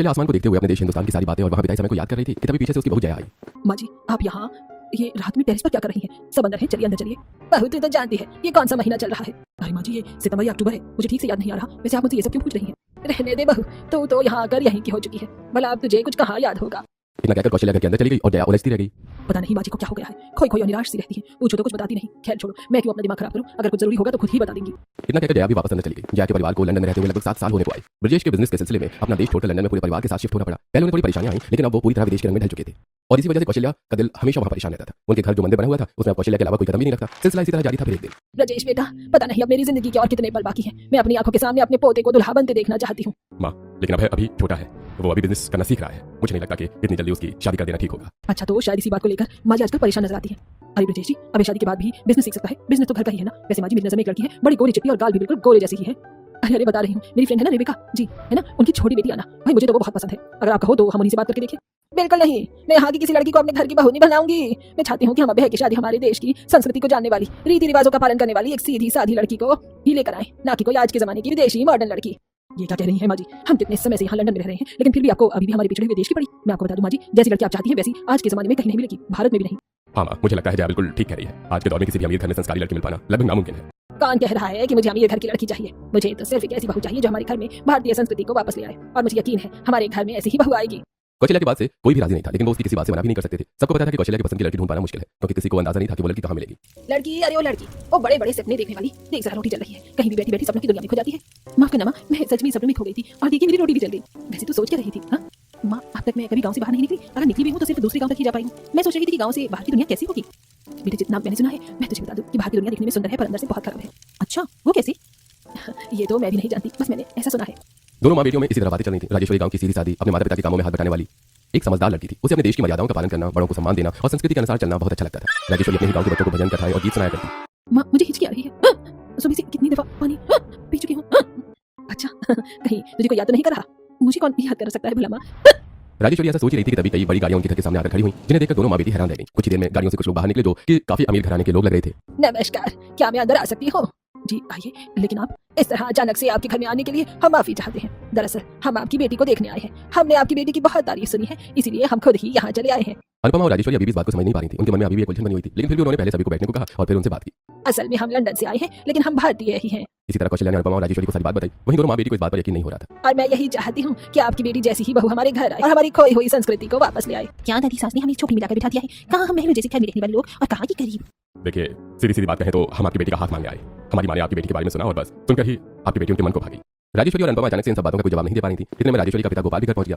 चलिए आसमान को देखते हुए अपने देश हिंदुस्तान की सारी बातें और वहाँ बिताए समय को याद कर रही थी कि तभी पीछे से उसकी बहू जया आई। माँ जी आप यहाँ ये रात में टेरेस पर क्या कर रही हैं? सब अंदर है, चलिए अंदर चलिए। बहू तू तो जानती है ये कौन सा महीना चल रहा है। अरे माँ जी ये सितंबर या अक्टूबर है, मुझे ठीक से याद नहीं आ रहा। वैसे आप मुझे ये सब क्यों पूछ रही हैं? रहने दे बहू, तू तो यहाँ आकर यहीं की हो चुकी है, भला अब तुझे कुछ कहाँ याद होगा। इतना कहकर कौशल्या घर के अंदर चली गई और जया उलझती रह गई। पता नहीं माँ जी को क्या हो गया है, खोई खोई और निराश सी रहती है। पूछो तो कुछ बताती नहीं। खैर छोड़ो, मैं क्यों अपना दिमाग खराब करूँ, अगर कुछ जरूरी होगा तो खुद ही बता देंगी। इतना कहकर जया भी वापस अंदर चली गई। जया के परिवार को लंदन में रहते हुए लगभग 7 साल होने को आए। ब्रजेश के बिजनेस के सिलसिले में अपना देश छोड़कर लंदन में पूरे परिवार के साथ शिफ्ट होना पड़ा। पहले उन्हें थोड़ी परेशानियां आई, लेकिन अब वो पूरी तरह विदेश के रंग में ढल चुके थे और इसी वजह से कौशल्या का दिल हमेशा वहाँ परेशान रहता था। उनके घर जो मंदिर बना हुआ था उसमें कौशल्या के अलावा कोई कदम ही नहीं रखता। सिलसिला इसी तरह जारी था। फिर एक दिन ब्रजेश बेटा, पता नहीं अब मेरी जिंदगी के और कितने पल बाकी हैं। मैं अपनी आंखों के सामने अपने पोते को दुल्हा बनते देखना चाहती हूँ। माँ लेकिन अब अभी छोटा है, वो अभी बिजनेस करना सीख रहा है। मुझे नहीं लगता कि इतनी जल्दी उसकी शादी कर देना ठीक होगा। अच्छा तो शायद इसी बात को लेकर माँ जी आजकल परेशान नजर आती है। अरे ब्रजेश जी अभी शादी के बाद भी बिजनेस सीख सकता है, बिजनेस तो घर का ही है ना। वैसे माँ जी मेरी नजर में एक लड़की है, बड़ी गोरी चिट्टी और गाल भी बिल्कुल गोरे जैसी ही है। अरे बता रही हूँ, मेरी फ्रेंड है ना रेबिका जी, है ना, उनकी छोटी बेटी आना। भाई मुझे तो वो बहुत पसंद है, अगर आप कहो तो हम उन्हीं से बात करके देखें। बिल्कुल नहीं, मैं यहाँ की किसी लड़की को अपने घर की बहू नहीं बनाऊंगी। मैं चाहती हूँ कि हम बहन की शादी हमारे देश की संस्कृति को जानने वाली, रीति रिवाजों का पालन करने वाली एक सीधी साधी लड़की को ही लेकर आए, ना कि कोई आज के जमाने की विदेशी मॉडर्न लड़की। ये क्या कह रही है माँ जी? हम कितने समय से यहाँ लंदन में रह रहे हैं, लेकिन फिर भी आपको अभी भी हमारे पिछड़े हुए देश की पड़ी। मैं आपको बता दूं माँ जी, जैसी लड़की आप चाहती हैं वैसी आज के जमाने में कहीं नहीं मिलेगी, भारत में भी नहीं। हाँ माँ, मुझे लगता है जया बिल्कुल ठीक कह रही है। आज के दौर में किसी भी अमीर घर में संस्कारी लड़की मिल पाना लगभग नामुमकिन है। कौन कह रहा है कि मुझे अमीर घर की लड़की चाहिए? मुझे तो सिर्फ एक ऐसी बहू चाहिए जो हमारे घर में भारतीय संस्कृति को वापस ले आए, और मुझे यकीन है हमारे घर में ऐसी ही बहू आएगी। कौशल्या की बात से कोई भी राजी नहीं था, लेकिन वो उसकी किसी बात से मना भी नहीं कर सकते थे। सबको पता था कि कौशल्या की पसंद की लड़की ढूंढ पाना मुश्किल है, क्योंकि किसी को अंदाजा नहीं था कि वो लड़की कहाँ मिलेगी। लड़की, अरे वो लड़की, वो बड़े बड़े सपने देखने वाली, देख जरा रोटी जल रही है, कहीं भी बैठी बैठी सपनों की दुनिया में खो जाती है। माफ करना माँ, मैं सच में सपनों में खो गई थी और देखिए मेरी रोटी भी जल गई। वैसे तो सोच क्या रही थी? हाँ माँ, अब तक मैं कभी गाँव से बाहर नहीं निकली, अगर निकली भी हूँ तो सिर्फ दूसरे गाँव तक ही जा पाई हूँ। मैं सोच रही थी कि गाँव से बाहर की दुनिया कैसी होगी। बेटे जितना मैंने सुना है, मैं तुझे बता दूं कि बाहर की दुनिया दिखने में सुंदर है पर अंदर से बहुत खराब है। अच्छा वो कैसी? ये तो मैं भी नहीं जानती, बस मैंने ऐसा सुना है। दोनों माँ बेटियों में इसी तरह बातें चल रही थी। राजेश्वरी गांव की सीधी सादी, अपने माता पिता के कामों में हाथ बटाने वाली एक समझदार लड़की थी। उसे अपने देश की मर्यादाओं का पालन करना, बड़ों को सम्मान देना और संस्कृति के अनुसार चलना बहुत अच्छा लगता था। राजेश्वरी अपने ही गांव के बच्चों को भजन कथाएं और गीत सुनाया करती। माँ मुझे हिचकी आ रही है, सुबह से कितनी दफा पानी पी चुकी हूँ। अच्छा कहीं तुझे कोई याद तो नहीं कर रहा? मुझे कौन याद कर सकता है भला माँ? राजेश्वरी ऐसा सोच रही थी कि तभी कई बड़ी गाड़ियां उनके घर के सामने आकर खड़ी हुई, जिन्हें देखकर दोनों माँ बेटी हैरान रह गईं। कुछ ही देर में गाड़ियों से कुछ लोग बाहर निकले जो कि काफी अमीर घराने के लोग लग रहे थे। नमस्कार, क्या मैं अंदर आ सकती हूँ? जी आइए, लेकिन आप इस तरह अचानक से आपके घर में आने के लिए हम माफी चाहते हैं। दरअसल हम आपकी बेटी को देखने आए हैं, हमने आपकी बेटी की बहुत तारीफ सुनी है, इसीलिए हम खुद ही यहाँ चले आए हैं। अनुपमा और राजेश्वरी अभी भी इस बात को समझ नहीं पा रही थी। उनके मन में अभी भी एक उलझन बनी हुई थी, लेकिन फिर भी उन्होंने पहले सभी को बैठने को कहा और फिर उनसे बात की। असल में हम लंदन से आए हैं, लेकिन हम भारतीय ही हैं। इसी तरह कौशल्या ने अनुपमा और राजेश्वरी को सारी बात बताई। वहीं दोनों माँ बेटी को इस बात पर यकीन नहीं हो रहा था। और मैं यही चाहती हूँ कि आपकी बेटी जैसी ही बहू हमारे घर आए और हमारी खोई हुई संस्कृति को वापस ले आए। क्या दादी सास ने हमें छोटी मिलाकर बिठा दिया है? कहाँ हम महल जैसे घर में रहने वाले लोग और कहाँ की गरीब। देखिए सीधी सीधी बात कहें तो हम आपकी बेटी का हाथ मांगने आए। हमारी माँ ने आपकी बेटी के बारे में सुना और बस सुनकर ही आपकी बेटी उनके मन को भागी। राजेश्वरी और अनुपमा अचानक से इन सब बातों का कोई जवाब नहीं दे पा रही थी। इतने में राजेश्वरी का पिता गोपाल भी घर पहुंच गया।